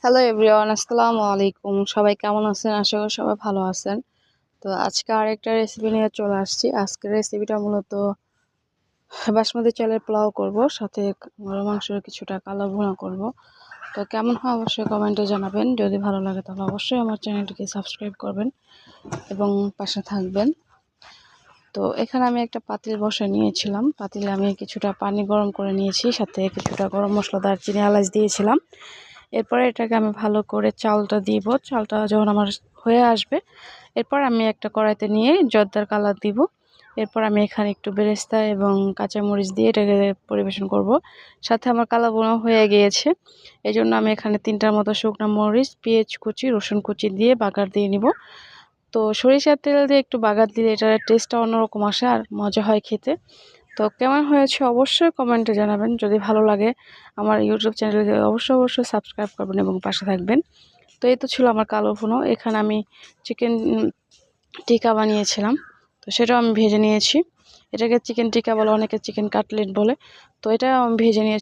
Hello everyone, আসসালামু আলাইকুম। সবাই কেমন আছেন? আশা করি সবাই ভালো আছেন। তো আজকে আরেকটা রেসিপি নিয়ে চলে আসছি। আজকের রেসিপিটা মূলত বাসমতি চালের পোলাও করব, সাথে গরুর মাংসের কিছুটা কালো ভুনা করব। তো কেমন হয় অবশ্যই কমেন্টে জানাবেন। যদি ভালো লাগে তাহলে অবশ্যই আমার চ্যানেলটিকে সাবস্ক্রাইব করবেন এবং পাশে থাকবেন। তো এখানে আমি একটা পাতিল বসে নিয়েছিলাম। পাতিলে আমি কিছুটা পানি গরম করে নিয়েছি, সাথে কিছুটা গরম মশলা, দারচিনি, এলাচ দিয়েছিলাম। এরপরে এটাকে আমি ভালো করে চালটা দিব। চালটা যখন আমার হয়ে আসবে, এরপর আমি একটা কড়াইতে নিয়ে জর্দার কালার দিব। এরপর আমি এখানে একটু বেরেস্তা এবং কাঁচামরিচ দিয়ে এটাকে পরিবেশন করব। সাথে আমার কালো বোনা হয়ে গিয়েছে, এই জন্য আমি এখানে 3টার মতো শুকনো মরিচ, পেঁয়াজ কুচি, রসুন কুচি দিয়ে বাগার দিয়ে নিব। তো সরিষার তেল দিয়ে একটু বাগার দিলে এটার টেস্টটা অন্যরকম আসে আর মজা হয় খেতে। তো কেমন হয়েছে অবশ্যই কমেন্টে জানাবেন। যদি ভালো লাগে আমার ইউটিউব চ্যানেলকে অবশ্যই সাবস্ক্রাইব করবেন এবং পাশে থাকবেন। তো এই তো ছিল আমার কালো ভুনো। এখানে আমি চিকেন টিক্কা বানিয়েছিলাম, তো সেটাও আমি ভেজে নিয়েছি। এটাকে চিকেন টিক্কা বলে, অনেকে চিকেন কাটলেট বলে। তো এটা আমি ভেজে নিয়ে